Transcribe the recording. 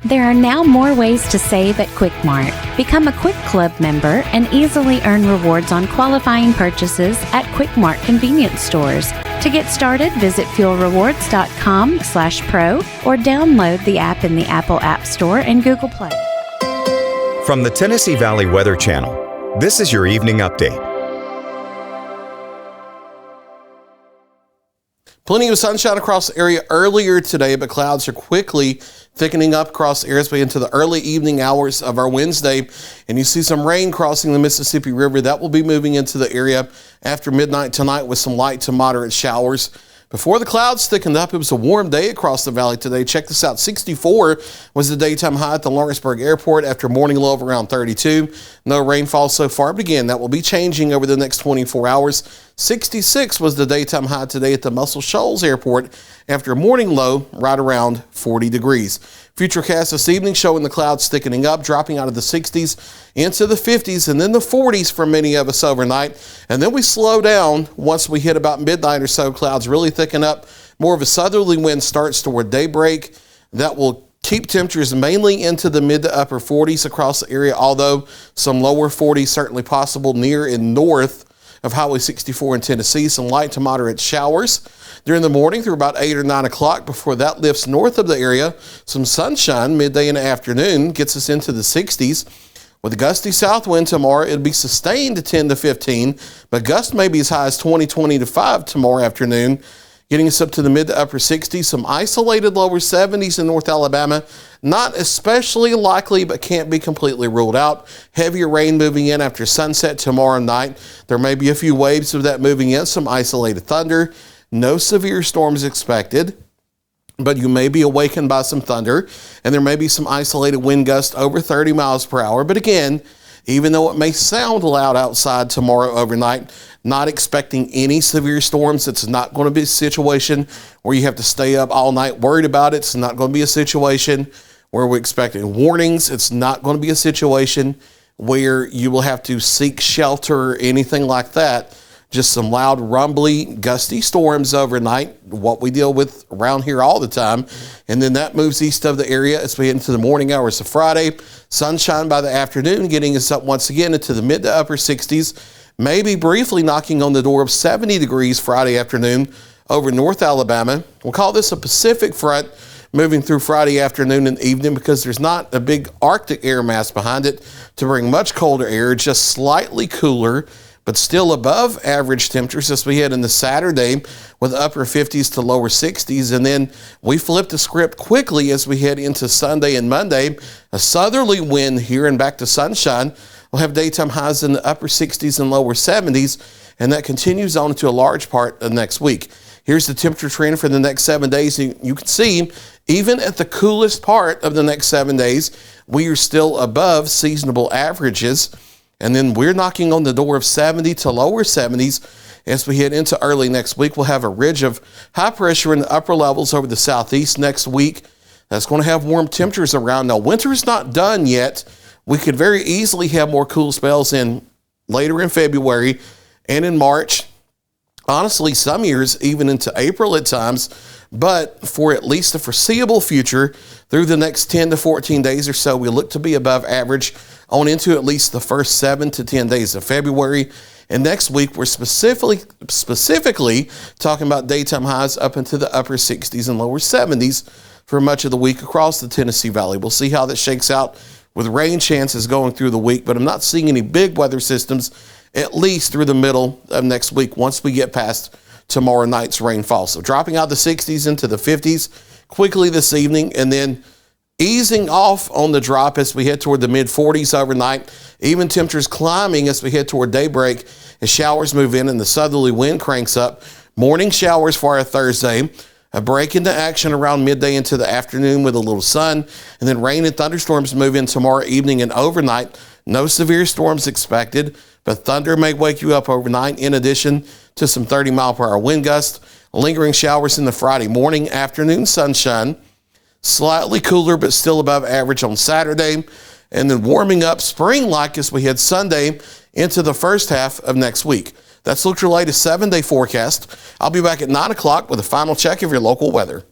There are now more ways to save at Quick Mart. Become a Quick Club member and easily earn rewards on qualifying purchases at Quick Mart convenience stores. To get started, visit fuelrewards.com/pro or download the app in the Apple App Store and Google Play. From the Tennessee Valley Weather Channel, this is your evening update. Plenty of sunshine across the area earlier today, but clouds are quickly thickening up across the area into the early evening hours of our Wednesday. And you see some rain crossing the Mississippi River. That will be moving into the area after midnight tonight with some light to moderate showers. Before the clouds thickened up, it was a warm day across the valley today. Check this out. 64 was the daytime high at the Lawrenceburg Airport after a morning low of around 32. No rainfall so far, but again, that will be changing over the next 24 hours. 66 was the daytime high today at the Muscle Shoals Airport after a morning low right around 40 degrees. Futurecast this evening showing the clouds thickening up, dropping out of the 60s into the 50s and then the 40s for many of us overnight. And then we slow down once we hit about midnight or so. Clouds really thicken up. More of a southerly wind starts toward daybreak. That will keep temperatures mainly into the mid to upper 40s across the area, although some lower 40s certainly possible near and north of Highway 64 in Tennessee. Some light to moderate showers during the morning through about 8 or 9 o'clock. Before that lifts north of the area, some sunshine midday and afternoon gets us into the 60s. With a gusty south wind tomorrow, it'll be sustained to 10 to 15, but gusts may be as high as 20 to 5 tomorrow afternoon, getting us up to the mid to upper 60s. Some isolated lower 70s in North Alabama. Not especially likely, but can't be completely ruled out. Heavier rain moving in after sunset tomorrow night. There may be a few waves of that moving in, some isolated thunder. No severe storms expected, but you may be awakened by some thunder, and there may be some isolated wind gusts over 30 miles per hour. But again, even though it may sound loud outside tomorrow overnight, not expecting any severe storms. It's not going to be a situation where you have to stay up all night worried about it. It's not going to be a situation where we're expecting warnings. It's not going to be a situation where you will have to seek shelter or anything like that. Just some loud, rumbly, gusty storms overnight, what we deal with around here all the time. And then that moves east of the area as we head into the morning hours of Friday. Sunshine by the afternoon, getting us up once again into the mid to upper 60s. Maybe briefly knocking on the door of 70 degrees Friday afternoon over North Alabama. We'll call this a Pacific front moving through Friday afternoon and evening because there's not a big Arctic air mass behind it to bring much colder air, just slightly cooler, but still above average temperatures as we head into Saturday with upper 50s to lower 60s. And then we flip the script quickly as we head into Sunday and Monday. A southerly wind here and back to sunshine. We'll have daytime highs in the upper 60s and lower 70s, and that continues on into a large part of next week. Here's the temperature trend for the next 7 days. You can see, even at the coolest part of the next 7 days, we are still above seasonable averages. And then we're knocking on the door of 70 to lower 70s. As we head into early next week, we'll have a ridge of high pressure in the upper levels over the southeast next week. That's going to have warm temperatures around. Now, winter's not done yet. We could very easily have more cool spells in later in February and in March. Honestly, some years even into April at times. But for at least the foreseeable future, through the next 10 to 14 days or so, we look to be above average on into at least the first 7 to 10 days of February. And next week, we're specifically talking about daytime highs up into the upper 60s and lower 70s for much of the week across the Tennessee Valley. We'll see how that shakes out with rain chances going through the week, but I'm not seeing any big weather systems, at least through the middle of next week once we get past tomorrow night's rainfall. So dropping out the 60s into the 50s quickly this evening, and then easing off on the drop as we head toward the mid-40s overnight. Even temperatures climbing as we head toward daybreak as showers move in and the southerly wind cranks up. Morning showers for our Thursday. A break into action around midday into the afternoon with a little sun, and then rain and thunderstorms move in tomorrow evening and overnight. No severe storms expected, but thunder may wake you up overnight in addition to some 30-mile-per-hour wind gusts. Lingering showers in the Friday morning, afternoon sunshine. Slightly cooler, but still above average on Saturday. And then warming up spring-like as we head Sunday into the first half of next week. That's Look Your latest 7-day forecast. I'll be back at 9 o'clock with a final check of your local weather.